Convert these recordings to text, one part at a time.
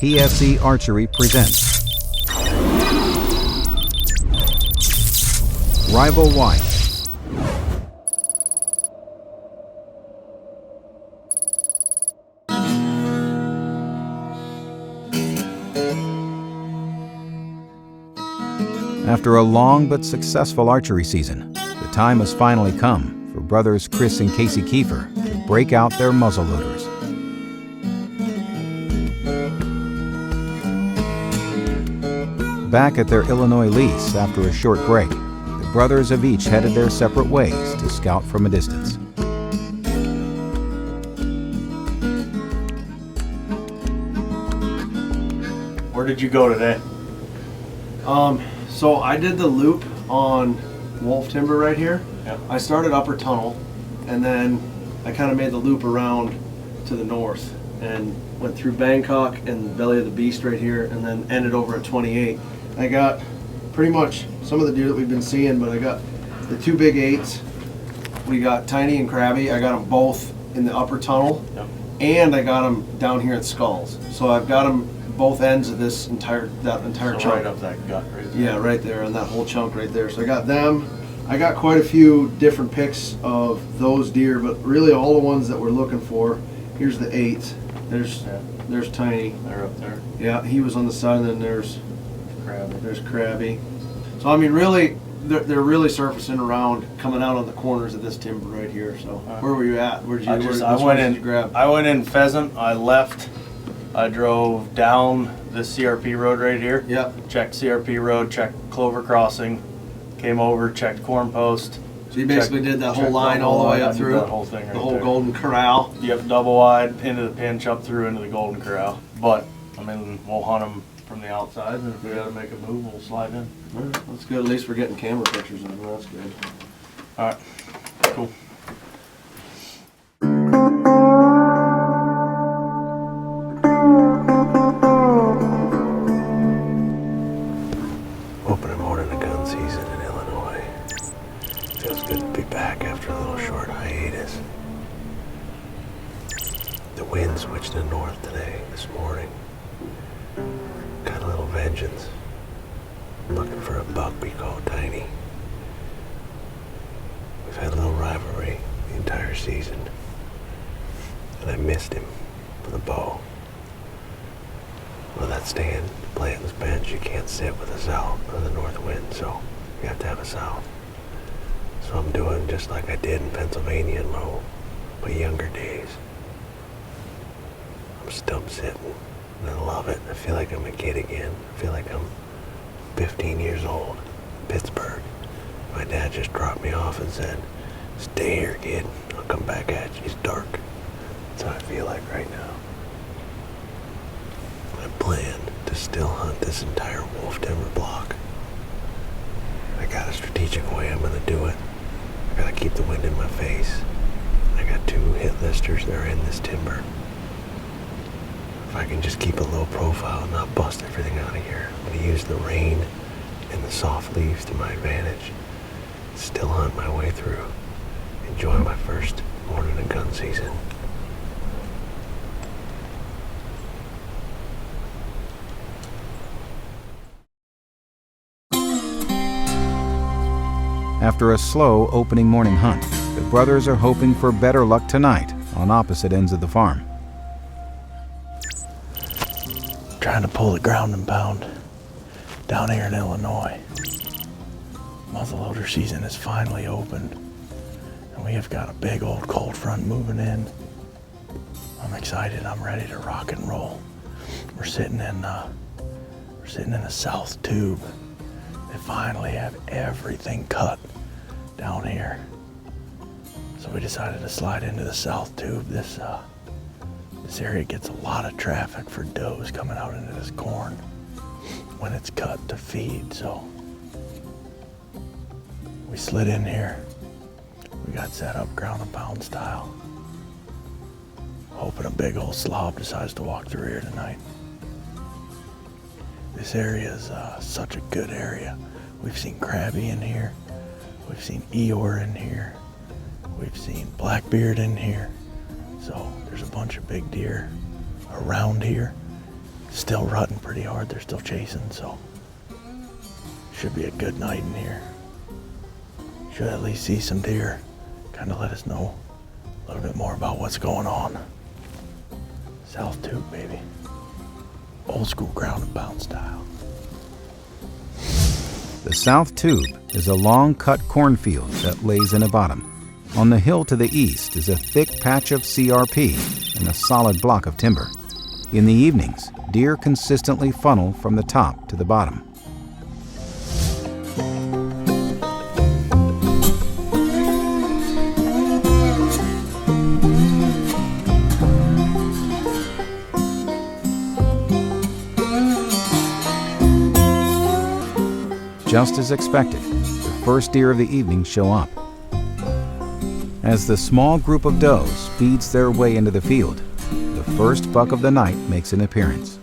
PSC Archery presents Rival Wild. After a long but successful archery season, the time has finally come for brothers Chris and Casey Keefer to break out their muzzleloaders. Back at their Illinois lease after a short break, the brothers have each headed their separate ways to scout from a distance. Where did you go today? So I did the loop on Wolf Timber right here. Yep. I started upper tunnel, and then I kind of made the loop around to the north and went through Bangkok and Belly of the Beast right here, and then ended over at 28. I got pretty much some of the deer that we've been seeing, but I got the two big 8s. We got Tiny and Crabby. I got them both in the upper tunnel, Yep. and I got them down here at Skulls. So I've got them both ends of this entire So chunk. right up that gut right there. Yeah, right there on that whole chunk right there. So I got them. I got quite a few different picks of those deer, but really all the ones that we're looking for. Here's the 8. There's Tiny. They're up there. Yeah, he was on the side, and then there's Crabby. Crabby. So I mean, really, they're really surfacing around, coming out on the corners of this timber right here. So where were you at? Where'd you? I which went ones in. did you grab? I went in pheasant. I left. I drove down this CRP road right here. Yep. Checked CRP road. Checked Clover Crossing. Came over. Checked Corn Post. So you basically did that whole line all the way up through that whole thing right the whole there. Golden Corral. Yep, double wide into the pinch, up through into the Golden Corral. But I mean, we'll hunt them from the outside, and if we got to make a move, we'll slide in. All right, that's good. At least we're getting camera pictures of them. That's good. All right, cool. Opening morning of gun season in Illinois. Feels good to be back after a little short hiatus. The wind switched to north today, this morning. Got a little vengeance. I'm looking for a buck we call Tiny. We've had a little rivalry the entire season. And I missed him with a bow. Well, that stand, Blanton's bench, you can't sit with a south or the north wind, so you have to have a south. So I'm doing just like I did in Pennsylvania in my younger days. I'm stump sitting, and I love it. I feel like I'm a kid again. I feel like I'm 15 years old, Pittsburgh. My dad just dropped me off and said, "Stay here, kid. I'll come back at you. It's dark." That's how I feel like right now. I plan to still hunt this entire Wolf Timber block. I got a strategic way I'm gonna do it. I gotta keep the wind in my face. I got 2 hit listers that are in this timber. If I can just keep a low profile and not bust everything out of here, I'm gonna use the rain and the soft leaves to my advantage. Still hunt my way through. Enjoy my first morning of gun season. After a slow opening morning hunt, the brothers are hoping for better luck tonight on opposite ends of the farm. Trying to pull the ground and pound down here in Illinois. Muzzleloader season is finally opened, and we have got a big old cold front moving in. I'm excited. I'm ready to rock and roll. We're sitting in a south tube. They finally have everything cut down here, so we decided to slide into the south tube. This area gets a lot of traffic for does coming out into this corn when it's cut to feed, so we slid in here. We got set up ground and pound style, hoping a big old slob decides to walk through here tonight. This area is such a good area. We've seen Crabby in here, we've seen Eeyore in here, we've seen Blackbeard in here. So there's a bunch of big deer around here. still rutting pretty hard. They're still chasing, so should be a good night in here. Should at least see some deer. Kind of let us know a little bit more about what's going on. South Tube, baby. Old school ground and pound style. The South Tube is a long-cut cornfield that lays in a bottom. On the hill to the east is a thick patch of CRP and a solid block of timber. In the evenings, deer consistently funnel from the top to the bottom. Just as expected, the first deer of the evening show up. As the small group of does speeds their way into the field, the first buck of the night makes an appearance.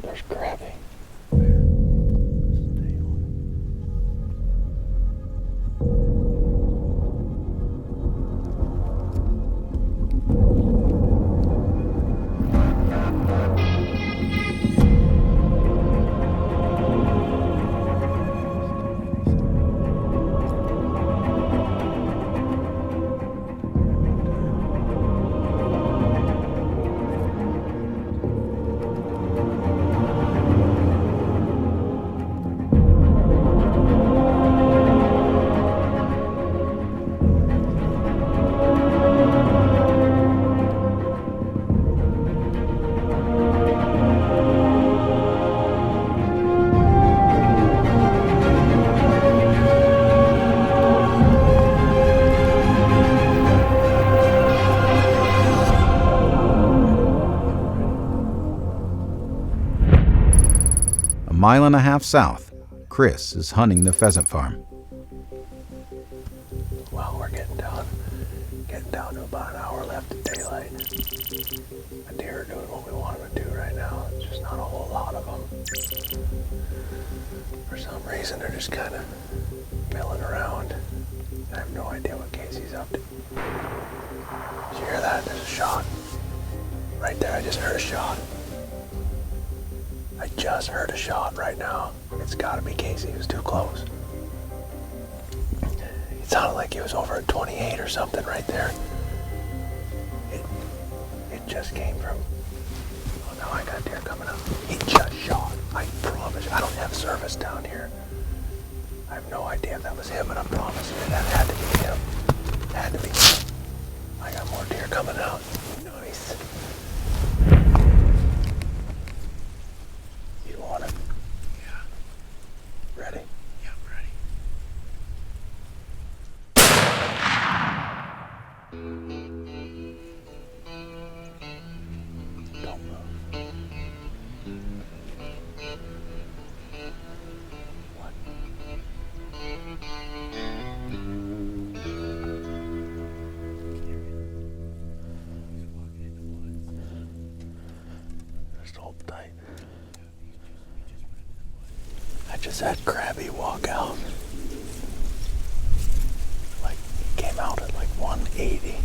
There's Crabby. A mile and a half south, Chris is hunting the pheasant farm. Well, we're getting down to about an hour left of daylight. The deer are doing what we want them to do right now. It's just not a whole lot of them. For some reason, they're just kind of milling around. I have no idea what Casey's up to. Did you hear that? There's a shot. Right there, I just heard a shot. I just heard a shot right now. It's gotta be Casey. He was too close. It sounded like he was over at 28 or something right there. It just came from... Oh, now I got deer coming up. He just shot. I promise you. I don't have service down here. I have no idea if that was him, and I promise you that had to be him. Had to be him. I got more deer coming out. Nice. You want it? Yeah. Ready? Yeah, ready. Don't move. What? Just hold tight. I just had Crabby walk out. Like, he came out at like 180.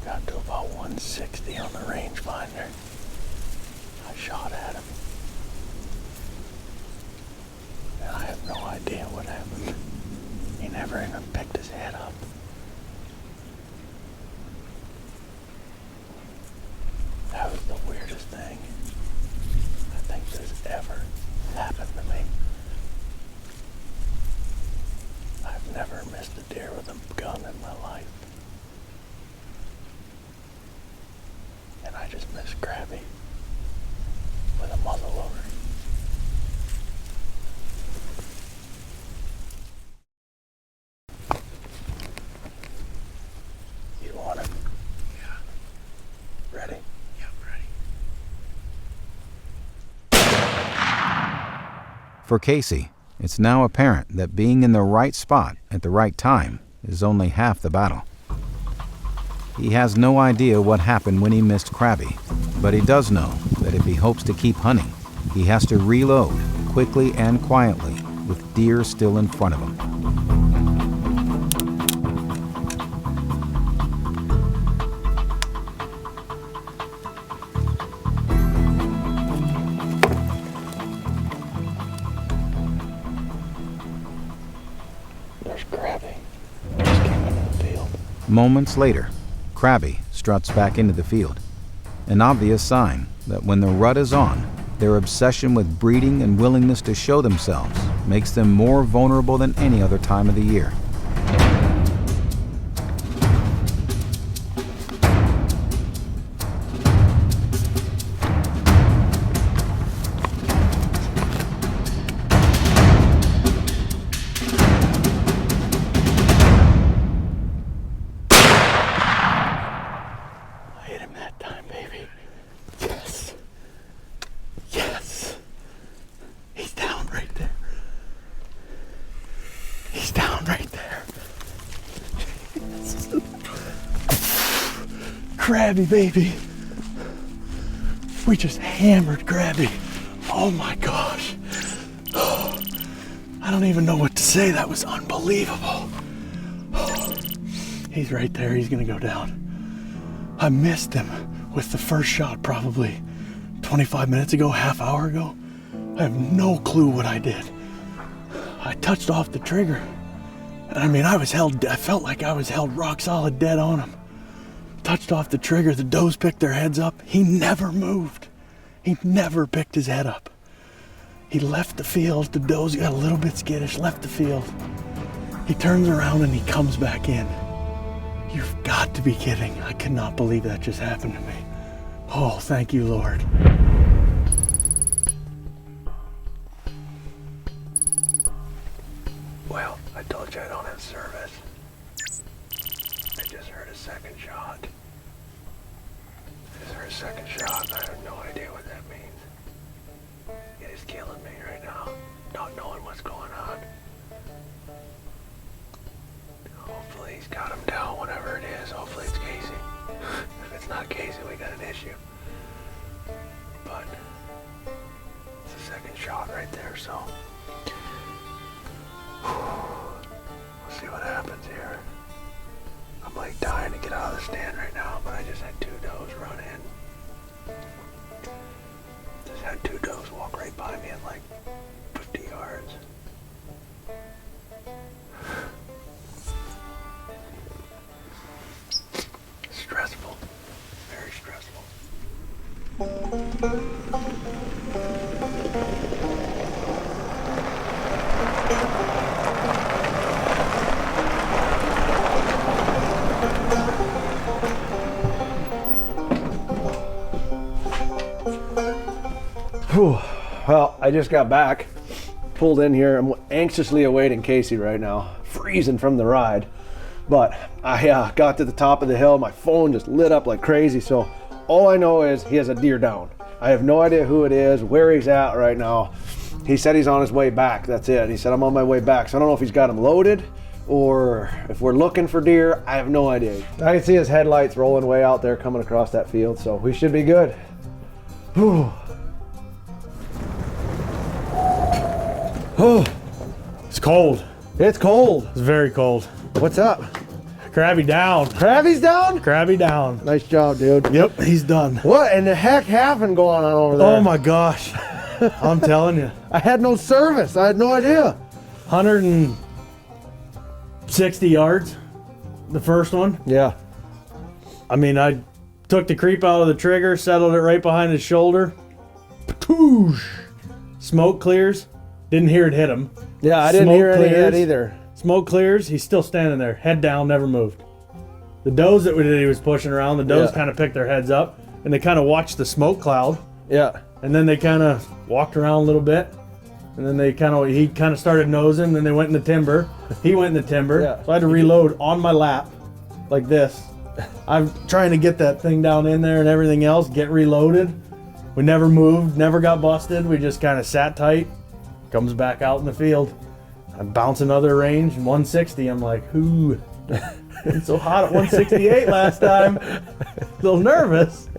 Got to about 160 on the rangefinder. I shot at him. And I have no idea what happened. He never even picked his head up. That was the weirdest thing I think that's ever happened to me. I've never missed a deer with a gun in my life. And I just missed Crabby with a muzzleloader. You want it? Yeah. Ready? Yeah, ready. For Casey, it's now apparent that being in the right spot at the right time is only half the battle. He has no idea what happened when he missed Crabby, but he does know that if he hopes to keep hunting, he has to reload quickly and quietly with deer still in front of him. There's Crabby. Just came into the field. Moments later, Crabby struts back into the field, an obvious sign that when the rut is on, their obsession with breeding and willingness to show themselves makes them more vulnerable than any other time of the year. I hit him that time, baby. Yes. Yes. He's down right there. He's down right there. Crabby, baby. We just hammered Crabby. Oh my gosh. I don't even know what to say. That was unbelievable. He's right there. He's gonna go down. I missed him with the first shot probably 25 minutes ago, half hour ago. I have no clue what I did. I touched off the trigger. And I mean, I felt like I was held rock solid dead on him. Touched off the trigger, the does picked their heads up. He never moved. He never picked his head up. He left the field, the does got a little bit skittish, left the field. He turns around and he comes back in. You've got to be kidding. I could not believe that just happened to me. Oh, thank you, Lord. Well, I told you I don't have service. I just heard a second shot. I have no idea what that means. It is killing me right now, not knowing what's going on. Hopefully he's got him down, whatever it is. Hopefully it's Casey. If it's not Casey, we got an issue. But it's a second shot right there, so we'll see what happens here. I'm like dying to get out of the stand right now, but I just had two does run in. Just had two does walk right by me at like 50 yards. Stressful. Very stressful. Whew. Well, I just got back, pulled in here. I'm anxiously awaiting Casey right now, freezing from the ride. But I got to the top of the hill. My phone just lit up like crazy. So all I know is he has a deer down. I have no idea who it is, where he's at right now. He said he's on his way back. That's it. He said, I'm on my way back. So I don't know if he's got him loaded or if we're looking for deer. I have no idea. I can see his headlights rolling way out there coming across that field. So we should be good. Whew. Oh, It's cold. it's cold. It's very cold. What's up? Crabby down. Crabby's down? Crabby down. Nice job, dude. Yep, he's done. What in the heck happened going on over there? Oh my gosh. I'm telling you. I had no service. I had no idea. 160 yards, the first one. Yeah. I mean, I took the creep out of the trigger, settled it right behind his shoulder. Patoosh. Smoke clears. Didn't hear it hit him. Yeah, I didn't Smoke hear any of that clears. either. Smoke clears. He's still standing there, head down, never moved. The does that he was pushing around, the does Yeah. kind of picked their heads up, and they kind of watched the smoke cloud, Yeah. and then they kind of walked around a little bit, and then he kind of started nosing, then they went in the timber. He went in the timber, Yeah. so I had to reload on my lap, like this. I'm trying to get that thing down in there and everything else, get reloaded. We never moved, never got busted. We just kind of sat tight. Comes back out in the field. I'm bouncing other range, 160. I'm like, whoo. It's so hot at 168 last time. A little nervous.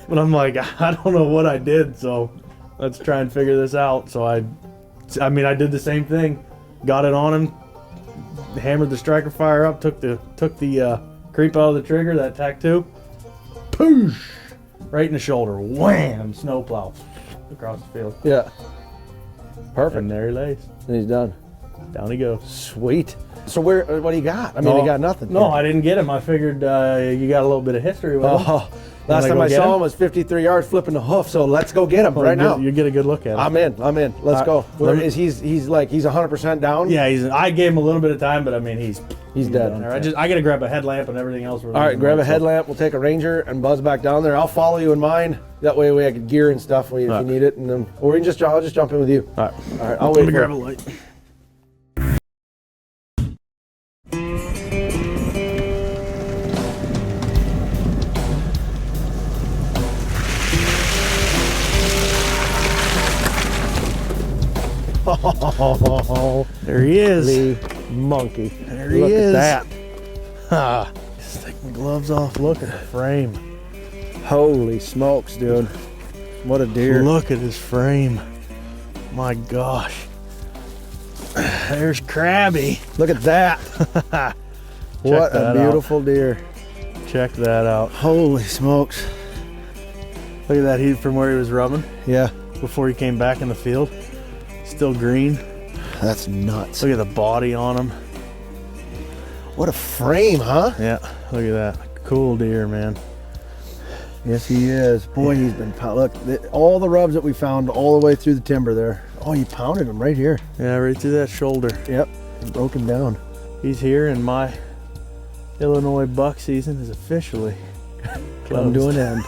But I'm like, I don't know what I did, so let's try and figure this out. So I did the same thing. Got it on him, hammered the striker fire up, took the creep out of the trigger, that tack 2. Poosh! Right in the shoulder. Wham! Snowplow across the field. Yeah. Perfect. And there he lays. And he's done. Down he goes. Sweet. So what do you got? I mean, he got nothing. No, I didn't get him. I figured you got a little bit of history with him. Oh, last time I saw him was 53 yards flipping the hoof. So let's go get him right now. You get a good look at him. I'm in. Let's go. He's 100% down? Yeah, I gave him a little bit of time, but I mean he's dead. Down there. I gotta grab a headlamp and everything else. All right, grab a headlamp. We'll take a Ranger and buzz back down there. I'll follow you in mine. That way I can gear and stuff if you need it, and then or we can I'll just jump in with you. All right. I'll wait. Let me grab a light. Oh, there he is. The monkey. There he Look is. at that. Ha. Just take my gloves off. Look at the frame. Holy smokes, dude. What a deer. Look at his frame. My gosh. There's Crabby. Look at that. What a beautiful deer. Check that out. Holy smokes. Look at that heat from where he was rubbing. Yeah. Before he came back in the field. Still green. That's nuts. Look at the body on him. What a frame, huh? Yeah, look at that. Cool deer, man. Yes, he is. Boy, he's been look, all the rubs that we found all the way through the timber there. Oh, you pounded him right here. Yeah, right through that shoulder. Yep, broke him down. He's here, and my Illinois buck season is officially come to an end.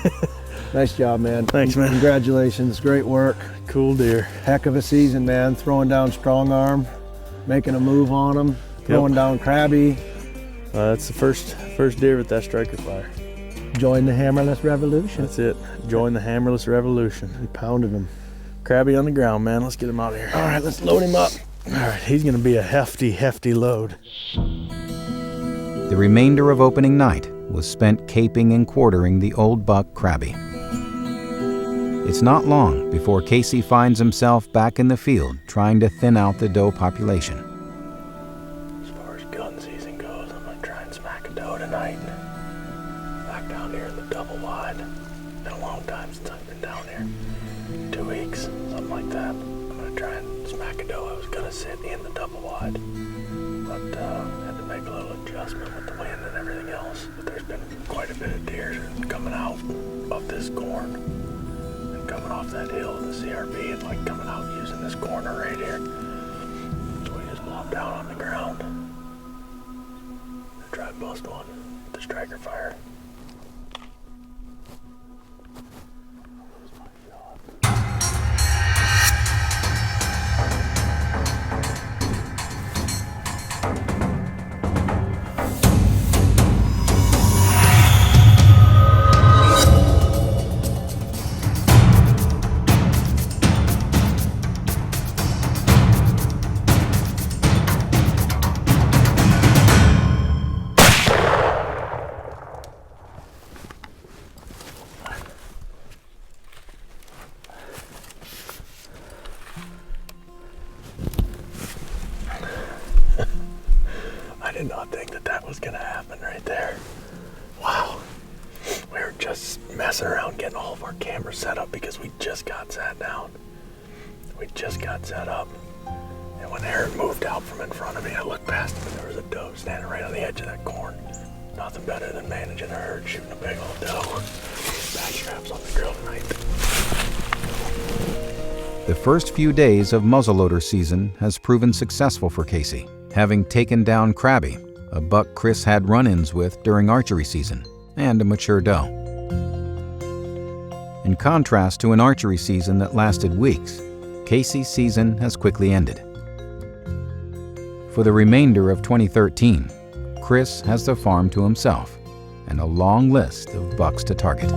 Nice job, man. Thanks, man. Congratulations. Great work. Cool deer. Heck of a season, man. Throwing down strong arm, making a move on him, throwing down Crabby. That's the first deer with that striker fire. Join the hammerless revolution. That's it. Join the hammerless revolution. He pounded him. Crabby on the ground, man. Let's get him out of here. All right, let's load him up. All right, he's going to be a hefty load. The remainder of opening night was spent caping and quartering the old buck Crabby. It's not long before Casey finds himself back in the field trying to thin out the doe population. As far as gun season goes, I'm going to try and smack a doe tonight. Back down here in the double wide. Been a long time since I've been down here. 2 weeks, something like that. I'm going to try and smack a doe. I was going to sit in the double wide, but had to make a little adjustment with the wind and everything else. But there's been quite a bit of deer coming out of this corn and coming off that hill in the CRP and like coming out using this corner right here. So we just plopped down on the ground and try to bust one with the striker fire. I did not think that was gonna happen right there. Wow. We were just messing around getting all of our cameras set up because we just got sat down. We just got set up. And when Aaron moved out from in front of me, I looked past him and there was a doe standing right on the edge of that corn. Nothing better than managing a herd, shooting a big old doe. Back straps on the grill tonight. The first few days of muzzleloader season has proven successful for Casey, having taken down Crabby, a buck Chris had run-ins with during archery season, and a mature doe. In contrast to an archery season that lasted weeks, Casey's season has quickly ended. For the remainder of 2013, Chris has the farm to himself and a long list of bucks to target.